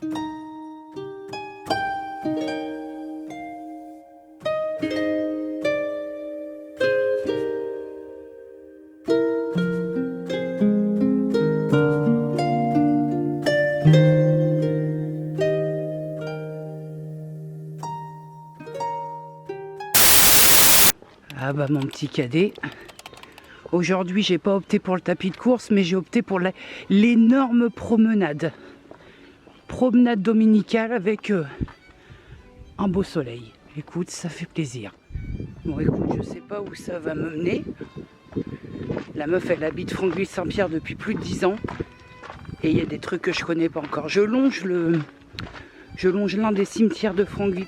Ah bah mon petit cadet. Aujourd'hui j'ai pas opté pour le tapis de course, mais j'ai opté pour l'énorme promenade. Promenade dominicale avec un beau soleil. Écoute, ça fait plaisir. Bon écoute, je sais pas où ça va me mener. La meuf elle habite Franqueville-Saint-Pierre depuis plus de 10 ans. Et il y a des trucs que je connais pas encore. Je longe l'un des cimetières de Franqueville.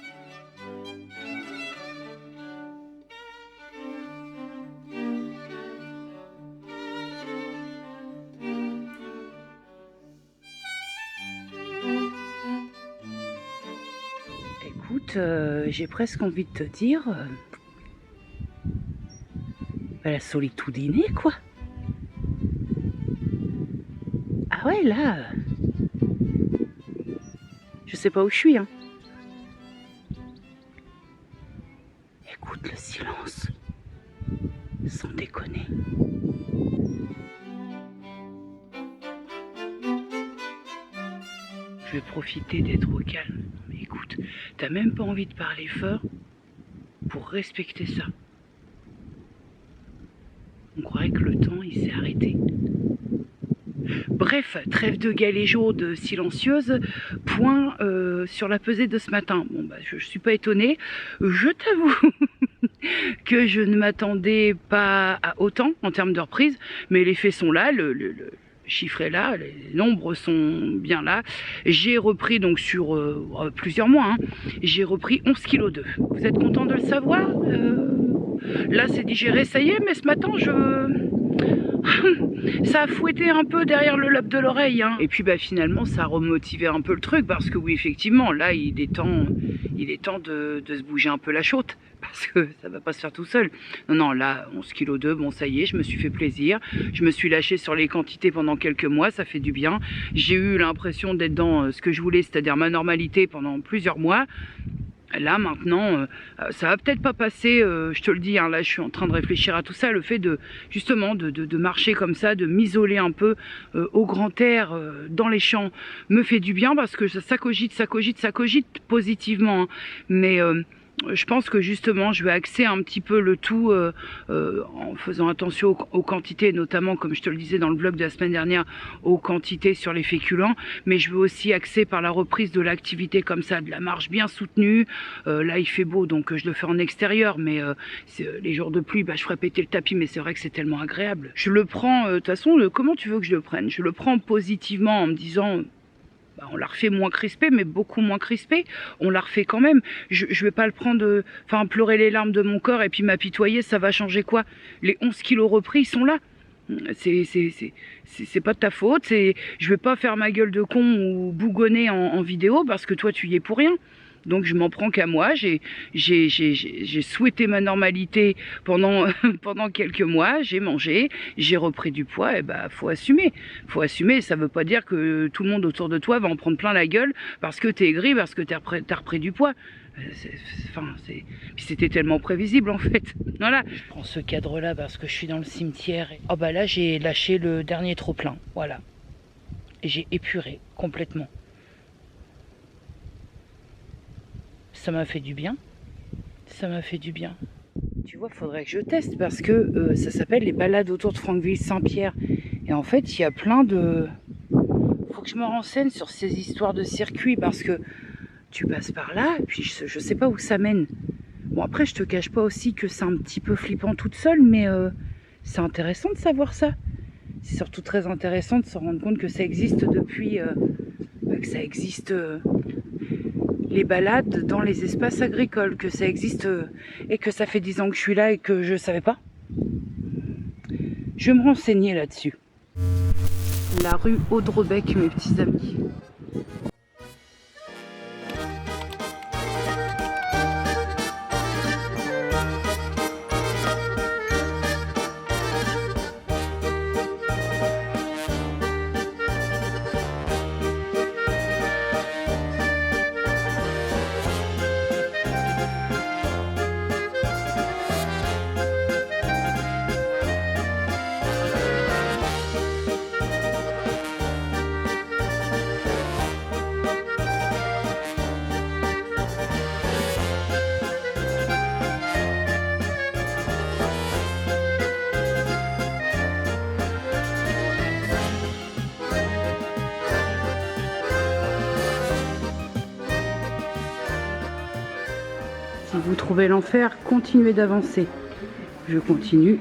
Écoute, j'ai presque envie de te dire la solitudine quoi. Ah ouais là, je sais pas où je suis hein. Écoute le silence, sans déconner. Je vais profiter d'être au calme. Mais écoute, t'as même pas envie de parler fort pour respecter ça. On croirait que le temps il s'est arrêté. Bref, trêve de galéjaude silencieuse, point sur la pesée de ce matin. Bon bah je suis pas étonnée, je t'avoue que je ne m'attendais pas à autant en termes de reprise, mais les faits sont là, le chiffre est là, les nombres sont bien là. J'ai repris donc sur plusieurs mois, hein, j'ai repris 11 kg 2. Vous êtes content de le savoir? Là c'est digéré, ça y est, mais ce matin ça a fouetté un peu derrière le lobe de l'oreille hein. Et puis bah finalement ça a remotivé un peu le truc, parce que oui effectivement là il est temps de se bouger un peu la chote, parce que ça va pas se faire tout seul. Non là 11 kg 2, bon ça y est, je me suis fait plaisir, je me suis lâché sur les quantités pendant quelques mois, ça fait du bien. J'ai eu l'impression d'être dans ce que je voulais, c'est-à-dire ma normalité pendant plusieurs mois. Là maintenant, ça va peut-être pas passer, je te le dis, hein, là je suis en train de réfléchir à tout ça, le fait de justement de marcher comme ça, de m'isoler un peu au grand air, dans les champs, me fait du bien, parce que ça cogite positivement, hein, mais je pense que justement je vais axer un petit peu le tout en faisant attention aux quantités, notamment comme je te le disais dans le vlog de la semaine dernière, aux quantités sur les féculents, mais je veux aussi axer par la reprise de l'activité comme ça, de la marche bien soutenue. Là il fait beau donc je le fais en extérieur, mais les jours de pluie bah, je ferai péter le tapis, mais c'est vrai que c'est tellement agréable. Je le prends, de toute façon, comment tu veux que je le prenne? Je le prends positivement en me disant... Bah, on la refait moins crispé, mais beaucoup moins crispé. On la refait quand même. Je vais pas le prendre, enfin pleurer les larmes de mon corps et puis m'apitoyer, ça va changer quoi? Les 11 kilos repris, ils sont là. C'est pas de ta faute. Je vais pas faire ma gueule de con ou bougonner en vidéo, parce que toi tu y es pour rien. Donc je m'en prends qu'à moi, j'ai souhaité ma normalité pendant quelques mois, j'ai mangé, j'ai repris du poids, et bah faut assumer. Faut assumer, ça veut pas dire que tout le monde autour de toi va en prendre plein la gueule parce que t'es aigri, parce que t'as repris du poids. Puis c'était tellement prévisible en fait. Voilà. Je prends ce cadre là parce que je suis dans le cimetière. Oh bah là j'ai lâché le dernier trop plein, voilà. Et j'ai épuré complètement. Ça m'a fait du bien. Ça m'a fait du bien. Tu vois, faudrait que je teste, parce que ça s'appelle les balades autour de Franqueville-Saint-Pierre. Et en fait, il y a plein de... Faut que je me renseigne sur ces histoires de circuits, parce que tu passes par là, et puis je sais pas où ça mène. Bon, après, je te cache pas aussi que c'est un petit peu flippant toute seule, mais c'est intéressant de savoir ça. C'est surtout très intéressant de se rendre compte que ça existe depuis... que ça existe... les balades dans les espaces agricoles, que ça existe et que ça fait 10 ans que je suis là et que je savais pas. Je vais me renseigner là-dessus. La rue Audrebec, mes petits amis. Si vous trouvez l'enfer, continuez d'avancer. Je continue.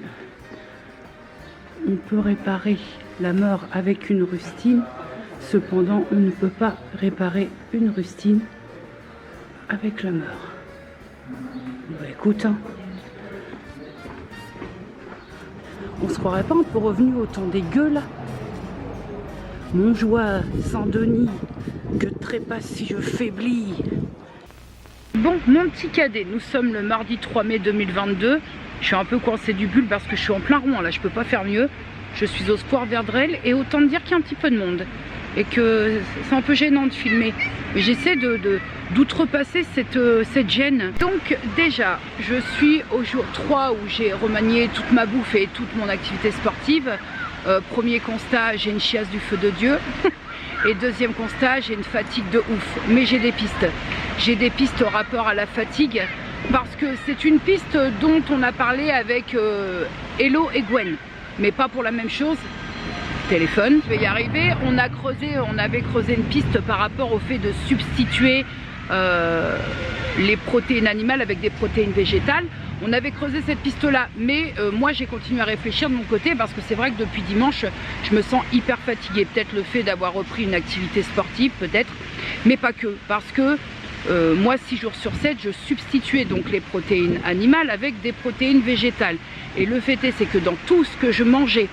On peut réparer la mort avec une rustine. Cependant, on ne peut pas réparer une rustine avec la mort. Bah écoute, hein. On se croirait pas un peu revenu au temps des gueux là. Montjoie, Saint-Denis, que trépasse si je faiblis. Bon, mon petit cadet, nous sommes le mardi 3 mai 2022. Je suis un peu coincée du bulle parce que je suis en plein rond là, je peux pas faire mieux. Je suis au square Verdrel et autant dire qu'il y a un petit peu de monde. Et que c'est un peu gênant de filmer. Mais j'essaie d'outrepasser cette gêne. Donc déjà, je suis au jour 3 où j'ai remanié toute ma bouffe et toute mon activité sportive. Premier constat, j'ai une chiasse du feu de Dieu. Et deuxième constat, j'ai une fatigue de ouf. Mais j'ai des pistes. J'ai des pistes au rapport à la fatigue. Parce que c'est une piste dont on a parlé avec Hello et Gwen. Mais pas pour la même chose. Téléphone. Je vais y arriver. On avait creusé une piste par rapport au fait de substituer les protéines animales avec des protéines végétales. On avait creusé cette piste-là, mais moi j'ai continué à réfléchir de mon côté parce que c'est vrai que depuis dimanche, je me sens hyper fatiguée. Peut-être le fait d'avoir repris une activité sportive, peut-être, mais pas que. Parce que moi, 6 jours sur 7, je substituais donc les protéines animales avec des protéines végétales. Et le fait est, c'est que dans tout ce que je mangeais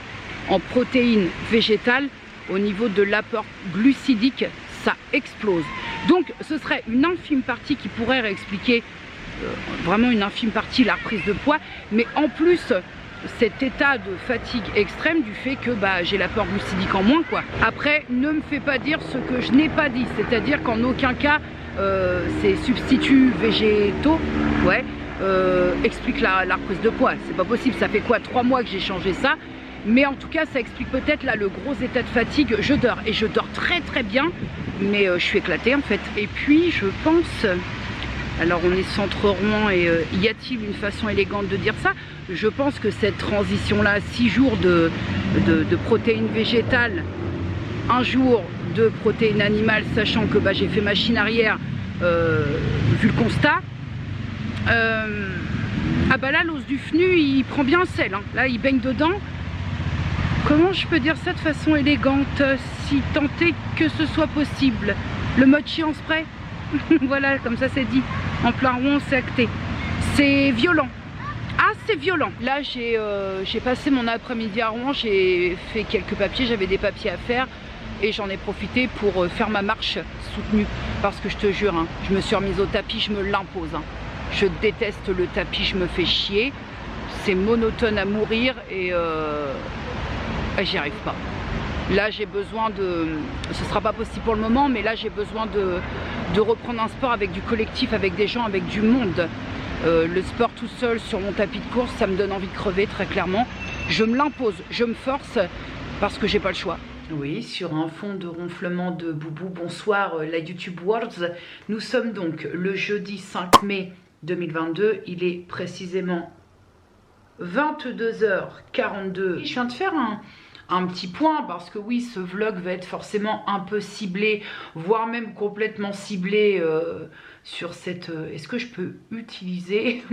en protéines végétales, au niveau de l'apport glucidique, ça explose. Donc ce serait une infime partie qui pourrait réexpliquer, vraiment une infime partie, la reprise de poids, mais en plus cet état de fatigue extrême du fait que j'ai l'apport glucidique en moins, quoi. Après, ne me fais pas dire ce que je n'ai pas dit, c'est-à-dire qu'en aucun cas ces substituts végétaux expliquent la reprise de poids. C'est pas possible, ça fait quoi, 3 mois que j'ai changé ça. Mais en tout cas, ça explique peut-être là le gros état de fatigue. Je dors et je dors très très bien, mais je suis éclatée en fait. Et puis je pense, alors on est centre Rouen et y a-t-il une façon élégante de dire ça? Je pense que cette transition là, 6 jours de protéines végétales, 1 jour de protéines animales, sachant que j'ai fait machine arrière vu le constat. Là l'os du fenu il prend bien un sel, hein. Là il baigne dedans. Comment je peux dire ça de façon élégante, si tant est que ce soit possible? Le mode chien spray. Voilà, comme ça c'est dit. En plein rond, c'est acté. C'est violent. Ah, c'est violent. Là, j'ai passé mon après-midi à Rouen, j'ai fait quelques papiers, j'avais des papiers à faire. Et j'en ai profité pour faire ma marche soutenue. Parce que je te jure, hein, je me suis remise au tapis, je me l'impose. Hein. Je déteste le tapis, je me fais chier. C'est monotone à mourir et j'y arrive pas. Là j'ai besoin ce sera pas possible pour le moment, mais là j'ai besoin de reprendre un sport avec du collectif, avec des gens, avec du monde. Le sport tout seul sur mon tapis de course, ça me donne envie de crever très clairement. Je me l'impose, je me force parce que j'ai pas le choix. Oui, sur un fond de ronflement de boubou, bonsoir la YouTube Worlds. Nous sommes donc le jeudi 5 mai 2022, il est précisément 22h42. Je viens de faire un petit point parce que oui, ce vlog va être forcément un peu ciblé, voire même complètement ciblé sur cette... Est-ce que je peux utiliser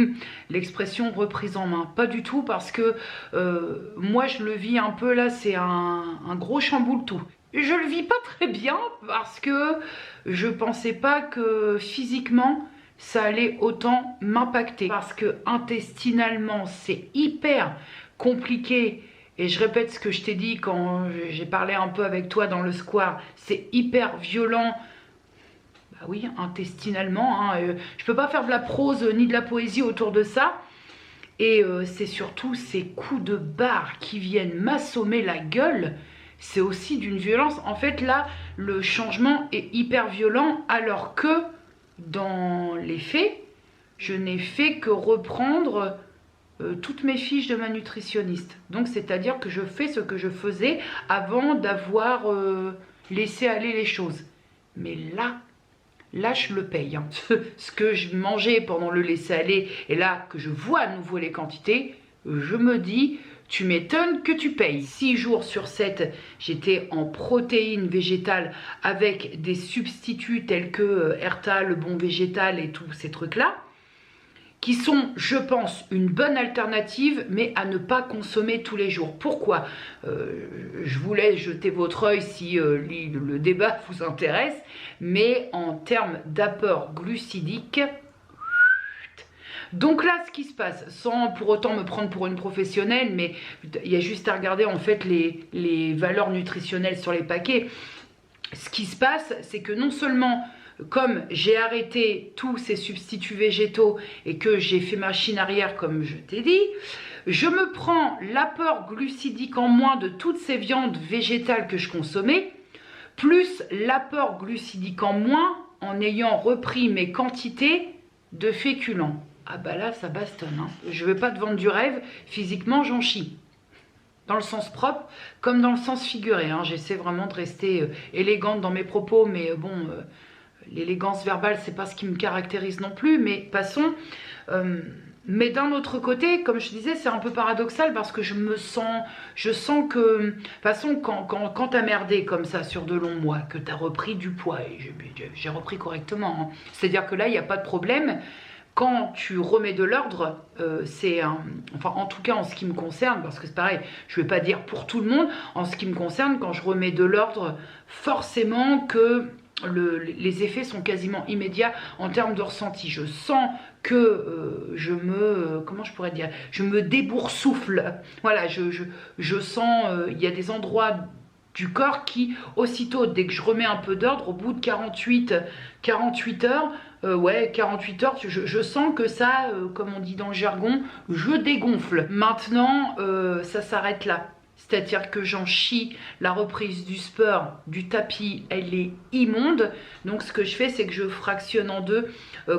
l'expression reprise en main? Pas du tout, parce que moi je le vis un peu là, c'est un gros chamboule tout. Je le vis pas très bien parce que je pensais pas que physiquement ça allait autant m'impacter, parce que intestinalement c'est hyper compliqué. Et je répète ce que je t'ai dit quand j'ai parlé un peu avec toi dans le square, c'est hyper violent. Bah oui, intestinalement, hein, je peux pas faire de la prose ni de la poésie autour de ça. Et c'est surtout ces coups de barre qui viennent m'assommer la gueule. C'est aussi d'une violence. En fait là, le changement est hyper violent, alors que dans les faits, je n'ai fait que reprendre toutes mes fiches de ma nutritionniste. Donc c'est-à-dire que je fais ce que je faisais avant d'avoir laissé aller les choses. Mais là je le paye. Hein. Ce que je mangeais pendant le laisser aller, et là que je vois à nouveau les quantités, je me dis, tu m'étonnes que tu payes. 6 jours sur 7, j'étais en protéines végétales avec des substituts tels que Erta, le bon végétal et tous ces trucs-là. qui sont, je pense, une bonne alternative, mais à ne pas consommer tous les jours. Pourquoi? Je vous laisse jeter votre œil si le débat vous intéresse, mais en termes d'apport glucidique, donc là, ce qui se passe, sans pour autant me prendre pour une professionnelle, mais il y a juste à regarder en fait les valeurs nutritionnelles sur les paquets. Ce qui se passe, c'est que non seulement, comme j'ai arrêté tous ces substituts végétaux et que j'ai fait machine arrière comme je t'ai dit, je me prends l'apport glucidique en moins de toutes ces viandes végétales que je consommais, plus l'apport glucidique en moins en ayant repris mes quantités de féculents. Ah bah là, ça bastonne, hein. Je ne vais pas te vendre du rêve, physiquement j'en chie. Dans le sens propre, comme dans le sens figuré, hein. J'essaie vraiment de rester élégante dans mes propos, mais bon, l'élégance verbale, c'est pas ce qui me caractérise non plus, mais passons. Mais d'un autre côté, comme je disais, c'est un peu paradoxal parce que je sens que, de toute façon, quand t'as merdé comme ça sur de longs mois, que t'as repris du poids, et j'ai repris correctement, hein. C'est-à-dire que là, il n'y a pas de problème. Quand tu remets de l'ordre, enfin en tout cas en ce qui me concerne, parce que c'est pareil, je ne vais pas dire pour tout le monde, en ce qui me concerne, quand je remets de l'ordre, forcément que les effets sont quasiment immédiats en termes de ressenti. Je sens que comment je pourrais dire, je me déboursoufle. Voilà, je sens, il y a des endroits du corps qui, aussitôt, dès que je remets un peu d'ordre, au bout de 48 heures, 48 heures, je sens que ça, comme on dit dans le jargon, je dégonfle. Maintenant, ça s'arrête là. C'est-à-dire que j'en chie, la reprise du sport, du tapis, elle est immonde. Donc ce que je fais, c'est que je fractionne en deux.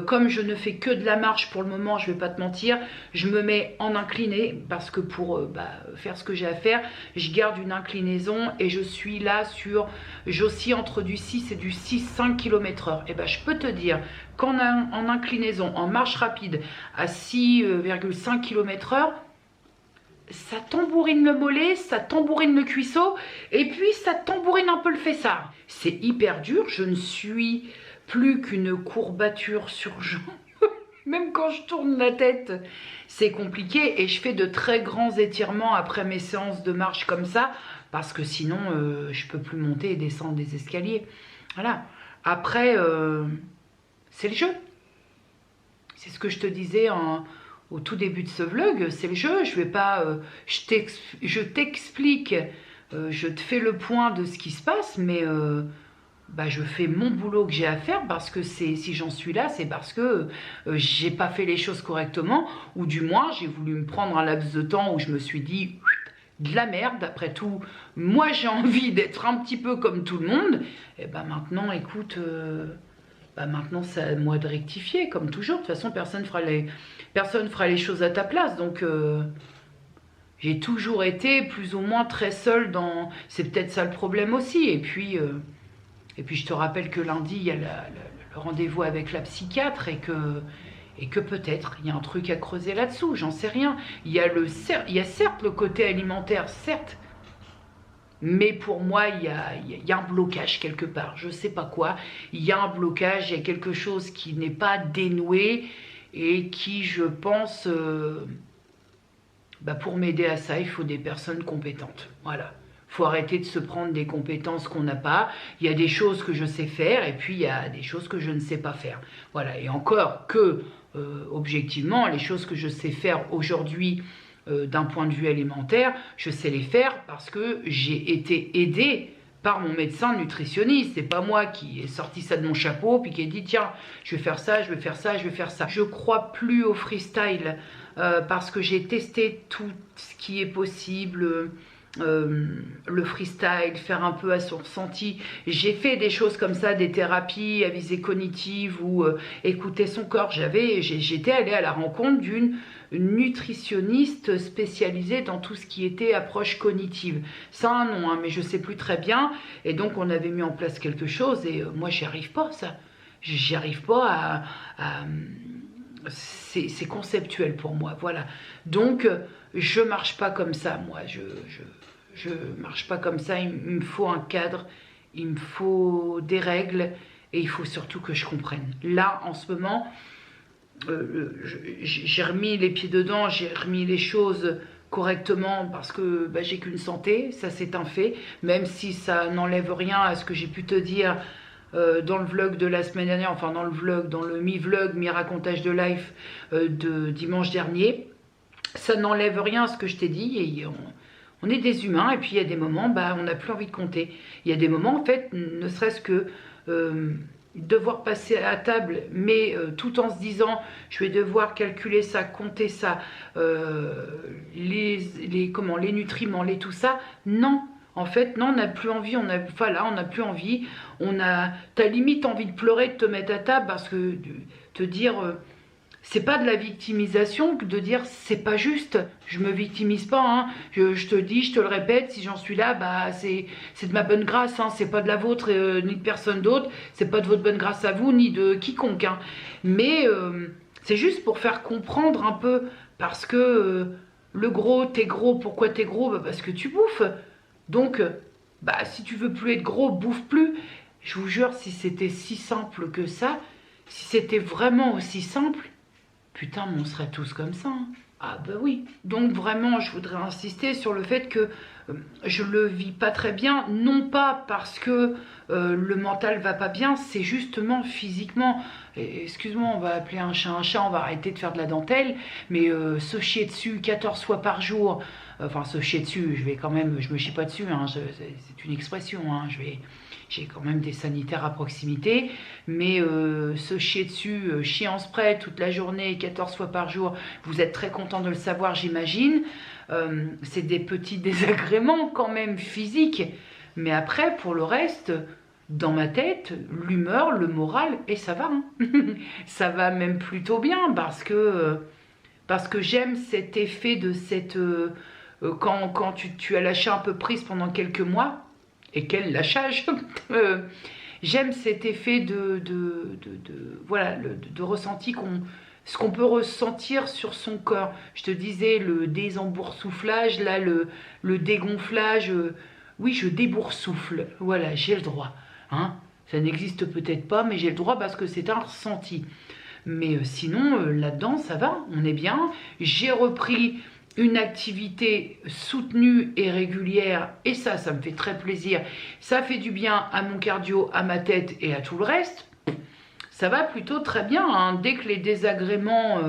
Comme je ne fais que de la marche pour le moment, je ne vais pas te mentir, je me mets en incliné parce que pour faire ce que j'ai à faire, je garde une inclinaison et je suis là j'oscille entre du 6 et du 6-5 km/h. Et je peux te dire qu'en inclinaison, en marche rapide à 6,5 km/h, ça tambourine le mollet, ça tambourine le cuisseau et puis ça tambourine un peu le fessard. C'est hyper dur, je ne suis plus qu'une courbature sur jambe. Même quand je tourne la tête, c'est compliqué et je fais de très grands étirements après mes séances de marche comme ça parce que sinon je peux plus monter et descendre des escaliers. Voilà. Après, c'est le jeu. C'est ce que je te disais au tout début de ce vlog, c'est le jeu. Je vais pas, je t'explique, je te fais le point de ce qui se passe, mais je fais mon boulot que j'ai à faire parce que si j'en suis là, c'est parce que j'ai pas fait les choses correctement, ou du moins j'ai voulu me prendre un laps de temps où je me suis dit de la merde. Après tout, moi j'ai envie d'être un petit peu comme tout le monde. Et maintenant, écoute. Maintenant, c'est à moi de rectifier, comme toujours. De toute façon, personne fera les choses à ta place. Donc, j'ai toujours été plus ou moins très seule dans... C'est peut-être ça le problème aussi. Et puis, je te rappelle que lundi, il y a le rendez-vous avec la psychiatre et que peut-être, il y a un truc à creuser là-dessous. J'en sais rien. Il y a certes le côté alimentaire, certes. Mais pour moi, il y a un blocage quelque part, je ne sais pas quoi. Il y a un blocage, il y a quelque chose qui n'est pas dénoué et qui, je pense, pour m'aider à ça, il faut des personnes compétentes. Voilà. Il faut arrêter de se prendre des compétences qu'on n'a pas. Il y a des choses que je sais faire et puis il y a des choses que je ne sais pas faire. Voilà. Et encore que, objectivement, les choses que je sais faire aujourd'hui, d'un point de vue alimentaire, je sais les faire parce que j'ai été aidée par mon médecin nutritionniste. C'est pas moi qui ai sorti ça de mon chapeau puis qui ai dit tiens, je vais faire ça, je vais faire ça, je vais faire ça. Je crois plus au freestyle parce que j'ai testé tout ce qui est possible. Le freestyle, faire un peu à son ressenti. J'ai fait des choses comme ça, des thérapies à visée cognitive ou écouter son corps. J'étais allée à la rencontre d'une nutritionniste spécialisée dans tout ce qui était approche cognitive. Ça a un nom, hein, mais je sais plus très bien. Et donc on avait mis en place quelque chose et moi j'y arrive pas, ça. J'y arrive pas c'est conceptuel pour moi, voilà. Donc je marche pas comme ça, moi. Je marche pas comme ça. Il me faut un cadre, il me faut des règles et il faut surtout que je comprenne. Là, en ce moment, j'ai remis les pieds dedans, j'ai remis les choses correctement parce que bah, j'ai qu'une santé, ça c'est un fait, même si ça n'enlève rien à ce que j'ai pu te dire dans le vlog de la semaine dernière, enfin dans le mi-vlog, mi-racontage de life de dimanche dernier. Ça n'enlève rien à ce que je t'ai dit et on est des humains et puis il y a des moments, bah, on n'a plus envie de compter. Il y a des moments en fait, ne serait-ce que devoir passer à table, mais tout en se disant je vais devoir calculer ça, compter ça, les nutriments, tout ça, non. En fait, non, on n'a plus envie, on n'a plus envie. T'as limite envie de pleurer, de te mettre à table parce que te dire, c'est pas de la victimisation que de dire c'est pas juste. Je me victimise pas, hein. Je te dis, je te le répète, si j'en suis là, bah c'est de ma bonne grâce, hein. C'est pas de la vôtre ni de personne d'autre. C'est pas de votre bonne grâce à vous ni de quiconque, hein. Mais c'est juste pour faire comprendre un peu parce que le gros, t'es gros. Pourquoi t'es gros? Bah, parce que tu bouffes. Donc, bah, si tu veux plus être gros, bouffe plus. Je vous jure, si c'était si simple que ça, si c'était vraiment aussi simple, putain, on serait tous comme ça. Hein. Ah bah oui. Donc vraiment, je voudrais insister sur le fait que je le vis pas très bien, non pas parce que le mental va pas bien, c'est justement physiquement. Excuse-moi, on va appeler un chat, on va arrêter de faire de la dentelle, mais se chier dessus 14 fois par jour, enfin se chier dessus, je me chie pas dessus, hein, c'est une expression, hein, j'ai quand même des sanitaires à proximité, mais se chier dessus, chier en spray toute la journée, 14 fois par jour, vous êtes très content de le savoir, j'imagine. C'est des petits désagréments quand même physiques, mais après, pour le reste, dans ma tête, l'humeur, le moral, et ça va. Hein. Ça va même plutôt bien, parce que j'aime cet effet de cette... quand tu as lâché un peu prise pendant quelques mois, et quel lâchage j'aime cet effet de ressenti ce qu'on peut ressentir sur son corps. Je te disais le désemboursouflage, là le dégonflage, oui je déboursoufle, voilà j'ai le droit, hein. Ça n'existe peut-être pas mais j'ai le droit parce que c'est un ressenti. Mais sinon là-dedans ça va, on est bien. J'ai repris une activité soutenue et régulière et ça me fait très plaisir. Ça fait du bien à mon cardio, à ma tête et à tout le reste. Ça va plutôt très bien, hein. Dès que les désagréments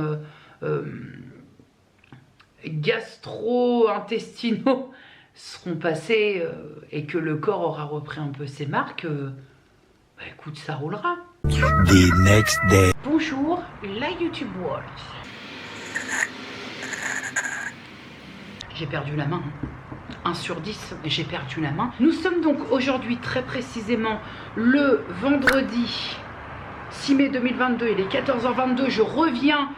gastro-intestinaux seront passés et que le corps aura repris un peu ses marques, bah écoute, ça roulera. The next day. Bonjour, la YouTube World. J'ai perdu la main. 1 sur 10, j'ai perdu la main. Nous sommes donc aujourd'hui très précisément le vendredi 6 mai 2022, il est 14h22, je reviens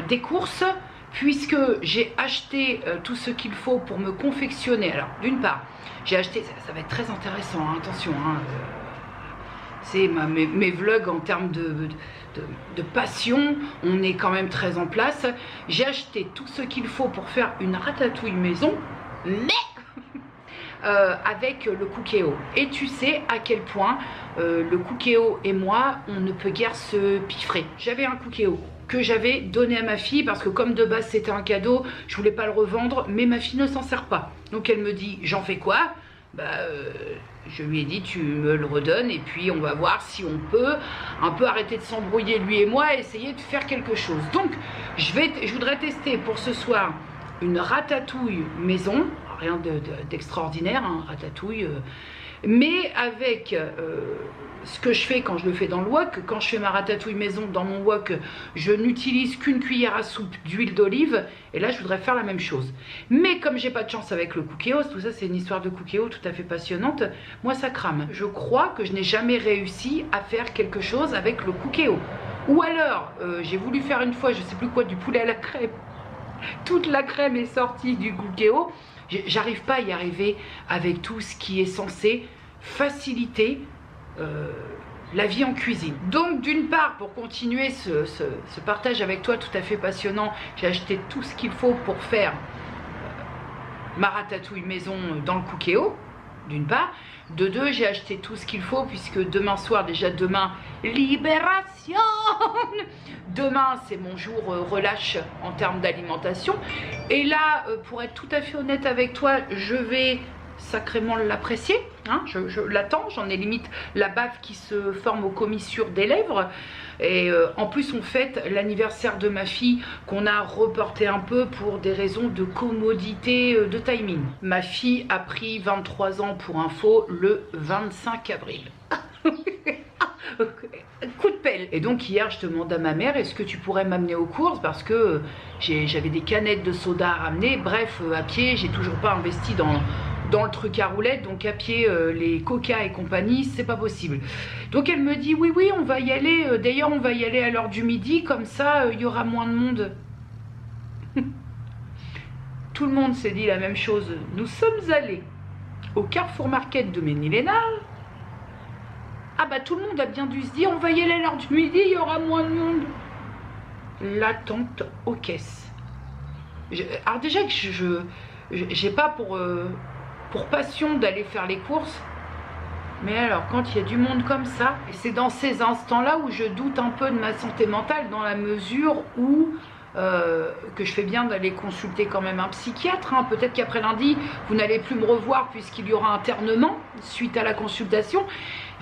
des courses puisque j'ai acheté tout ce qu'il faut pour me confectionner. Alors d'une part, j'ai acheté, ça va être très intéressant, hein, attention, hein, c'est mes vlogs en termes de passion, on est quand même très en place. J'ai acheté tout ce qu'il faut pour faire une ratatouille maison, mais avec le Cookéo. Et tu sais à quel point le Cookéo et moi, on ne peut guère se piffrer. J'avais un Cookéo que j'avais donné à ma fille parce que comme de base c'était un cadeau, je voulais pas le revendre, mais ma fille ne s'en sert pas. Donc elle me dit, j'en fais quoi? Je lui ai dit tu me le redonnes et puis on va voir si on peut un peu arrêter de s'embrouiller lui et moi et essayer de faire quelque chose. Donc je voudrais tester pour ce soir une ratatouille maison, rien d'extraordinaire, hein, ratatouille, mais avec ce que je fais quand je le fais dans le wok. Quand je fais ma ratatouille maison dans mon wok, je n'utilise qu'une cuillère à soupe d'huile d'olive et là je voudrais faire la même chose. Mais comme j'ai pas de chance avec le Cookéo, tout ça c'est une histoire de Cookéo tout à fait passionnante, moi ça crame. Je crois que je n'ai jamais réussi à faire quelque chose avec le Cookéo. Ou alors j'ai voulu faire une fois, je sais plus quoi, du poulet à la crème. Toute la crème est sortie du Cookéo. J'arrive pas à y arriver avec tout ce qui est censé faciliter la vie en cuisine. Donc d'une part, pour continuer ce partage avec toi tout à fait passionnant, j'ai acheté tout ce qu'il faut pour faire ma ratatouille maison dans le Cookéo. d'une part. De deux, j'ai acheté tout ce qu'il faut puisque demain soir, déjà demain, libération. Demain, c'est mon jour relâche en termes d'alimentation. Et là, pour être tout à fait honnête avec toi, je vais sacrément l'apprécier. Hein, je l'attends, j'en ai limite la bave qui se forme aux commissures des lèvres. Et en plus, on fête l'anniversaire de ma fille qu'on a reporté un peu pour des raisons de commodité de timing. Ma fille a pris 23 ans pour info le 25 avril. Coup de pelle. Et donc hier je demande à ma mère, est-ce que tu pourrais m'amener aux courses parce que j'avais des canettes de soda à ramener. Bref, à pied, j'ai toujours pas investi dans le truc à roulettes, donc à pied, les coca et compagnie, c'est pas possible. Donc elle me dit oui on va y aller, d'ailleurs on va y aller à l'heure du midi, comme ça il y aura moins de monde. Tout le monde s'est dit la même chose. Nous sommes allés au Carrefour Market de Ménilhénal. Ah bah tout le monde a bien dû se dire on va y aller à l'heure du midi, il y aura moins de monde. L'attente aux caisses. Alors déjà que j'ai pas pour passion d'aller faire les courses, mais alors quand il y a du monde comme ça, c'est dans ces instants-là où je doute un peu de ma santé mentale, dans la mesure où que je fais bien d'aller consulter quand même un psychiatre. Hein. Peut-être qu'après lundi, vous n'allez plus me revoir puisqu'il y aura internement suite à la consultation.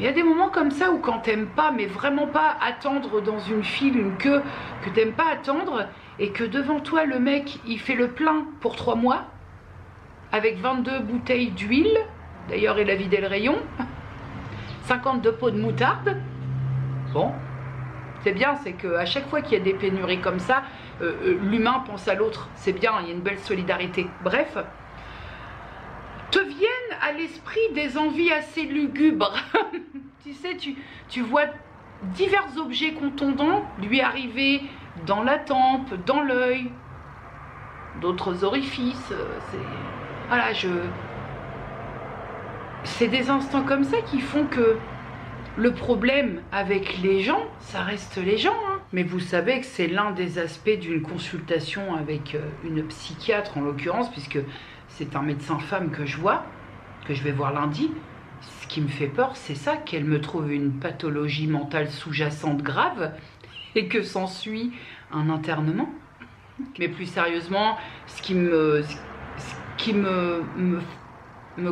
Il y a des moments comme ça où quand t'aimes pas, mais vraiment pas attendre dans une file, une queue, que t'aimes pas attendre, et que devant toi le mec il fait le plein pour 3 mois, avec 22 bouteilles d'huile, d'ailleurs il a vidé le rayon, 52 pots de moutarde. Bon, c'est bien, c'est qu'à chaque fois qu'il y a des pénuries comme ça, l'humain pense à l'autre, c'est bien, il y a une belle solidarité. Bref, te viennent à l'esprit des envies assez lugubres. Tu sais, tu vois divers objets contondants lui arriver dans la tempe, dans l'œil, d'autres orifices. Voilà, c'est des instants comme ça qui font que le problème avec les gens, ça reste les gens. Hein. Mais vous savez que c'est l'un des aspects d'une consultation avec une psychiatre en l'occurrence, puisque c'est un médecin femme que je vois, que je vais voir lundi. Ce qui me fait peur, c'est ça, qu'elle me trouve une pathologie mentale sous-jacente grave et que s'ensuit un internement. Mais plus sérieusement, ce qui me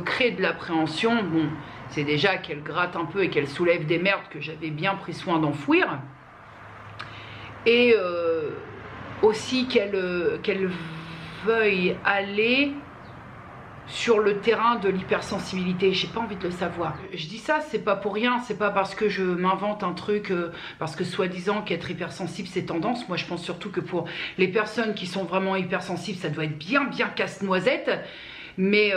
crée de l'appréhension, bon, c'est déjà qu'elle gratte un peu et qu'elle soulève des merdes que j'avais bien pris soin d'enfouir. Et aussi qu'elle veuille aller sur le terrain de l'hypersensibilité. J'ai pas envie de le savoir. Je dis ça, c'est pas pour rien, c'est pas parce que je m'invente un truc, parce que soi-disant qu'être hypersensible c'est tendance. Moi je pense surtout que pour les personnes qui sont vraiment hypersensibles, ça doit être bien casse-noisette. Mais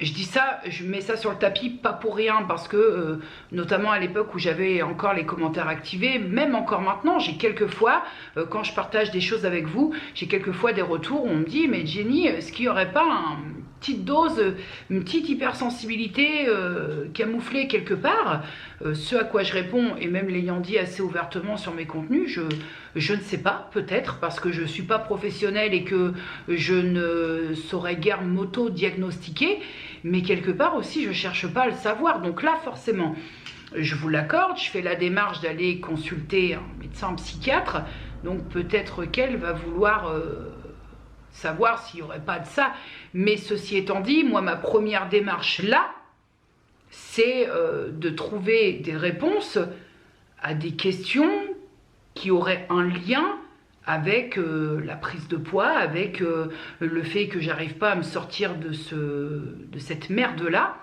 je dis ça, je mets ça sur le tapis, pas pour rien, parce que, notamment à l'époque où j'avais encore les commentaires activés, même encore maintenant, j'ai quelquefois, quand je partage des choses avec vous, j'ai quelquefois des retours où on me dit, mais Jenny, est-ce qu'il n'y aurait pas une petite dose, une petite hypersensibilité camouflée quelque part? Ce à quoi je réponds, et même l'ayant dit assez ouvertement sur mes contenus, je ne sais pas, peut-être, parce que je ne suis pas professionnelle et que je ne saurais guère m'auto-diagnostiquer, mais quelque part aussi, je ne cherche pas à le savoir. Donc là, forcément, je vous l'accorde, je fais la démarche d'aller consulter un médecin, un psychiatre, donc peut-être qu'elle va vouloir savoir s'il n'y aurait pas de ça. Mais ceci étant dit, moi, ma première démarche là, c'est de trouver des réponses à des questions qui auraient un lien avec la prise de poids, avec le fait que j'arrive pas à me sortir de cette merde-là.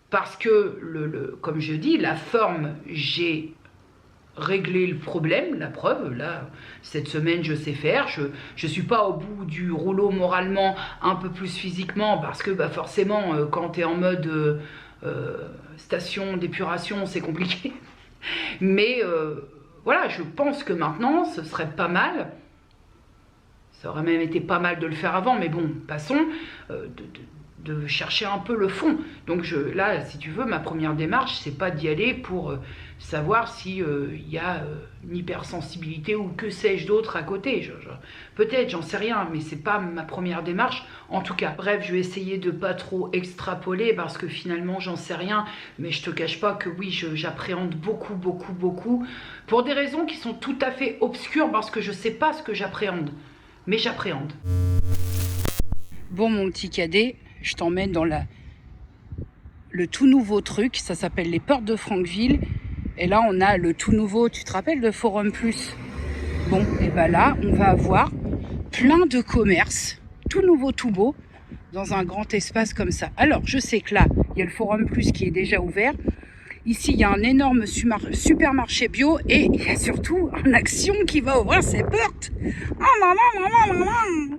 Parce que, comme je dis, la forme, j'ai réglé le problème, la preuve, là, cette semaine, je sais faire. Je suis pas au bout du rouleau moralement, un peu plus physiquement, parce que bah, forcément, quand tu es en mode station d'épuration, c'est compliqué. Mais voilà, je pense que maintenant, ce serait pas mal, ça aurait même été pas mal de le faire avant, mais bon, passons, de chercher un peu le fond. Donc là, si tu veux, ma première démarche, c'est pas d'y aller pour savoir si y a une hypersensibilité ou que sais-je d'autre à côté. Peut-être, j'en sais rien, mais c'est pas ma première démarche. En tout cas, bref, je vais essayer de pas trop extrapoler parce que finalement, j'en sais rien. Mais je te cache pas que oui, j'appréhende beaucoup, beaucoup, beaucoup. Pour des raisons qui sont tout à fait obscures parce que je sais pas ce que j'appréhende. Mais j'appréhende. Bon, mon petit cadet, je t'emmène dans le tout nouveau truc. Ça s'appelle les Portes de Francville. Et là, on a le tout nouveau, tu te rappelles, de Forum Plus. Bon, et ben là, on va avoir plein de commerces, tout nouveau, tout beau, dans un grand espace comme ça. Alors, je sais que là, il y a le Forum Plus qui est déjà ouvert. Ici, il y a un énorme supermarché bio et il y a surtout un Action qui va ouvrir ses portes.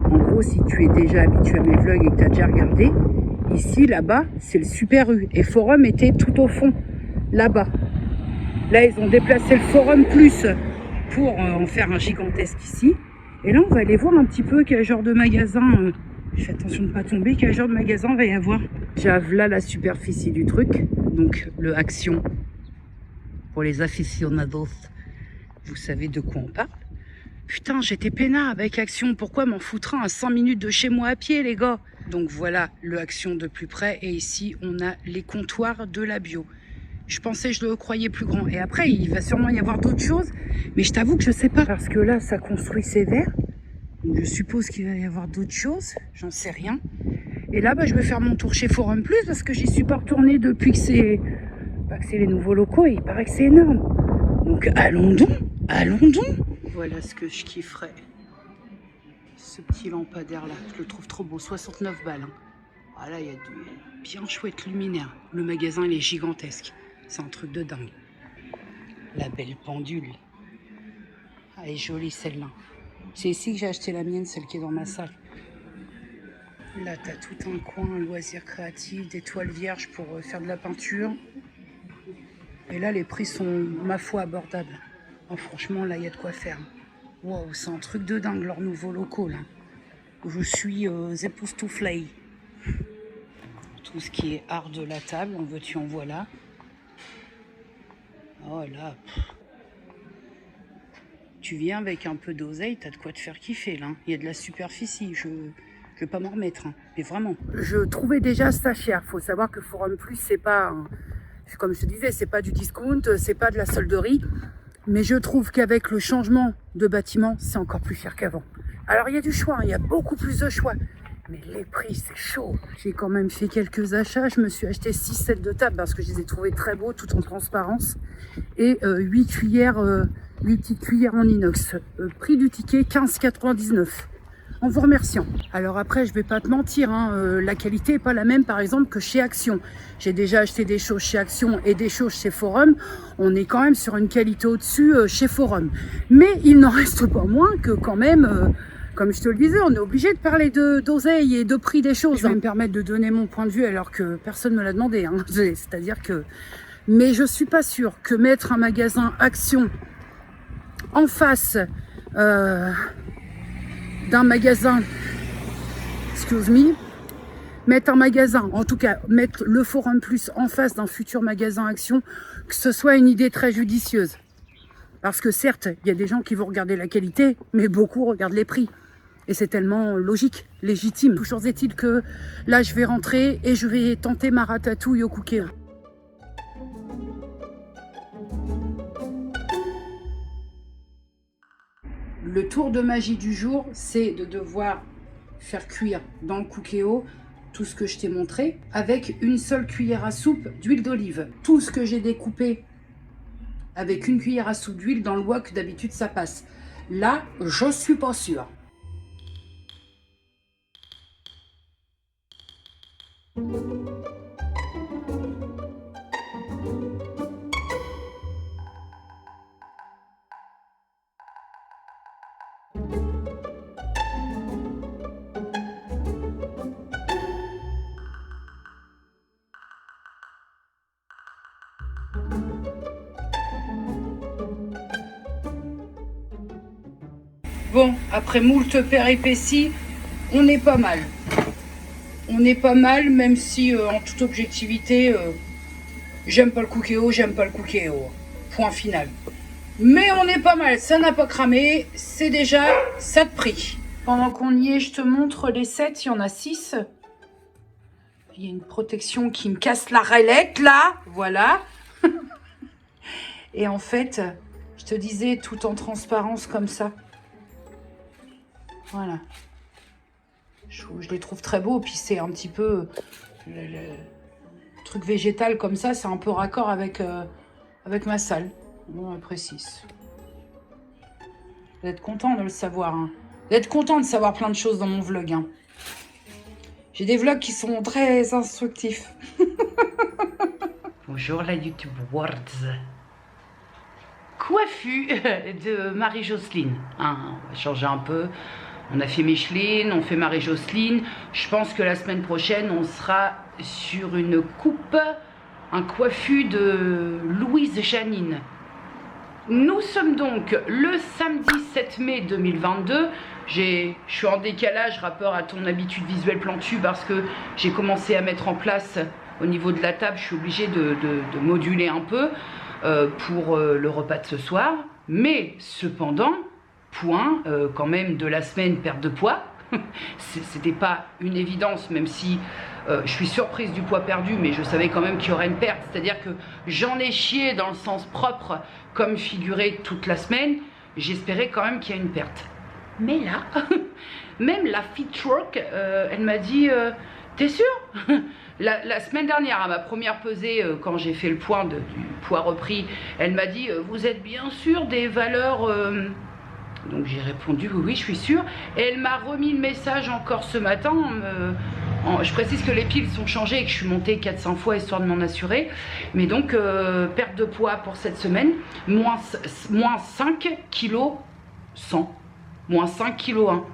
En gros, si tu es déjà habitué à mes vlogs et que tu as déjà regardé, ici, là-bas, c'est le Super U. Et Forum était tout au fond, là-bas. Là, ils ont déplacé le Forum Plus pour en faire un gigantesque ici. Et là, on va aller voir un petit peu quel genre de magasin, je fais attention de ne pas tomber, quel genre de magasin va y avoir. J'avais là la superficie du truc, donc le Action. Pour les aficionados, vous savez de quoi on parle. Putain, j'étais peinard avec Action, pourquoi m'en foutre un à 5 minutes de chez moi à pied, les gars? Donc voilà le Action de plus près, et ici, on a les comptoirs de la bio. Je pensais, je le croyais plus grand. Et après, il va sûrement y avoir d'autres choses. Mais je t'avoue que je sais pas. Parce que là, ça construit sévère. Donc je suppose qu'il va y avoir d'autres choses. J'en sais rien. Et là, bah, je vais faire mon tour chez Forum Plus. Parce que j'y suis pas retournée depuis que c'est les nouveaux locaux. Et il paraît que c'est énorme. Donc allons donc. Allons donc. Voilà ce que je kifferais. Ce petit lampadaire là. Je le trouve trop beau. 69 balles. Hein. Voilà, il y a du bien chouette luminaire. Le magasin, il est gigantesque. C'est un truc de dingue. La belle pendule. Elle est jolie celle-là. C'est ici que j'ai acheté la mienne, celle qui est dans ma salle. Là, tu as tout un coin, loisirs créatifs, des toiles vierges pour faire de la peinture. Et là, les prix sont, ma foi, abordables. Oh, franchement, là, il y a de quoi faire. Waouh, c'est un truc de dingue, leurs nouveaux locaux, là. Je suis époustouflée. Tout ce qui est art de la table, en veux-tu, en voilà. Oh là, tu viens avec un peu d'oseille, t'as de quoi te faire kiffer là. Il y a de la superficie, je vais pas m'en remettre, hein. Mais vraiment. Je trouvais déjà ça cher. Faut savoir que Forum Plus, c'est pas, comme je te disais, c'est pas du discount, c'est pas de la solderie. Mais je trouve qu'avec le changement de bâtiment, c'est encore plus cher qu'avant. Alors il y a du choix, il y a beaucoup plus de choix. Mais les prix, c'est chaud. J'ai quand même fait quelques achats. Je me suis acheté 6 sets de table parce que je les ai trouvés très beaux, tout en transparence. Et 8 petites cuillères en inox. Prix du ticket, 15,99 €. En vous remerciant. Alors après, je vais pas te mentir, hein, la qualité n'est pas la même, par exemple, que chez Action. J'ai déjà acheté des choses chez Action et des choses chez Forum. On est quand même sur une qualité au-dessus chez Forum. Mais il n'en reste pas moins que quand même... Comme je te le disais, on est obligé de parler d'oseille et de prix des choses. Je vais me permettre de donner mon point de vue alors que personne ne me l'a demandé. Hein. C'est-à-dire que... Mais je suis pas sûre que mettre un magasin Action en face d'un magasin... Excuse me. Mettre un magasin, en tout cas mettre le Forum Plus en face d'un futur magasin Action, que ce soit une idée très judicieuse. Parce que certes, il y a des gens qui vont regarder la qualité, mais beaucoup regardent les prix. Et c'est tellement logique, légitime. Toujours est-il que là, je vais rentrer et je vais tenter ma ratatouille au Cookéo. Le tour de magie du jour, c'est de devoir faire cuire dans le Cookéo tout ce que je t'ai montré avec une seule cuillère à soupe d'huile d'olive. Tout ce que j'ai découpé avec une cuillère à soupe d'huile dans le wok, d'habitude ça passe. Là, je suis pas sûre. Bon, après moult péripéties, on est pas mal. on est pas mal, même si en toute objectivité, j'aime pas le Cookéo, j'aime pas le Cookéo. Point final. Mais on est pas mal, ça n'a pas cramé, c'est déjà ça de prix. Pendant qu'on y est, je te montre les sets, il y en a 6. Il y a une protection qui me casse la railette, là, voilà. Et en fait, je te disais, tout en transparence comme ça. Voilà. Je les trouve très beaux, puis c'est un petit peu... le truc végétal comme ça, c'est un peu raccord avec, avec ma salle. Bon, après 6. Vous êtes content de le savoir. Hein. Vous êtes content de savoir plein de choses dans mon vlog. Hein. J'ai des vlogs qui sont très instructifs. Bonjour la YouTube Words. Coiffue de Marie-Jocelyne. Hein, on va changer un peu. On a fait Micheline, on fait Marie-Jocelyne. Je pense que la semaine prochaine, on sera sur une coupe, un coiffu de Louise Janine. Nous sommes donc le samedi 7 mai 2022. Je suis en décalage rapport à ton habitude visuelle plantu parce que j'ai commencé à mettre en place au niveau de la table. Je suis obligée de moduler un peu pour le repas de ce soir. Mais cependant, point quand même de la semaine perte de poids. C'était pas une évidence, même si je suis surprise du poids perdu, mais je savais quand même qu'il y aurait une perte. C'est-à-dire que j'en ai chié dans le sens propre, comme figuré toute la semaine. J'espérais quand même qu'il y ait une perte. Mais là, même la Fitwork, elle m'a dit t'es sûr? La semaine dernière, à ma première pesée, quand j'ai fait le point du poids repris, elle m'a dit vous êtes bien sûr des valeurs... Donc j'ai répondu oui, oui, je suis sûre. Et elle m'a remis le message encore ce matin. Je précise que les piles sont changées et que je suis montée 400 fois histoire de m'en assurer. Mais donc, perte de poids pour cette semaine, moins 5 kg 100. Moins 5 kg 1.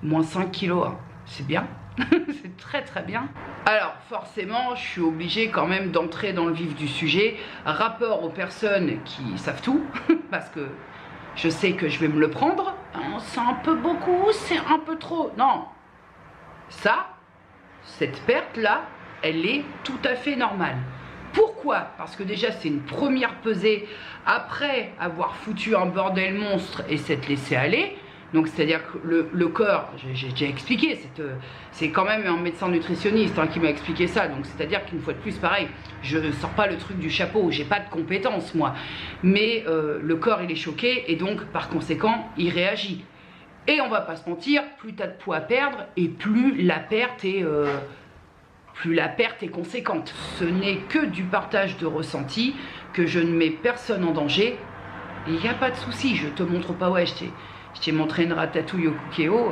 Moins 5 kg 1. C'est bien. C'est très très bien. Alors forcément, je suis obligée quand même d'entrer dans le vif du sujet. Rapport aux personnes qui savent tout. Parce que... je sais que je vais me le prendre. C'est un peu beaucoup, c'est un peu trop. Non. Ça, cette perte-là, elle est tout à fait normale. Pourquoi? Parce que déjà, c'est une première pesée après avoir foutu un bordel monstre et s'être laissé aller. Donc, c'est-à-dire que le corps, j'ai déjà expliqué, c'est quand même un médecin nutritionniste qui m'a expliqué ça. Donc, c'est-à-dire qu'une fois de plus, pareil, je ne sors pas le truc du chapeau, j'ai pas de compétences, moi. Mais le corps, il est choqué et donc, par conséquent, il réagit. Et on va pas se mentir, plus tu as de poids à perdre et plus la perte est conséquente. Ce n'est que du partage de ressenti, que je ne mets personne en danger. Il n'y a pas de souci, je te montre pas, ouais, je t'ai montré une ratatouille au Cookéo.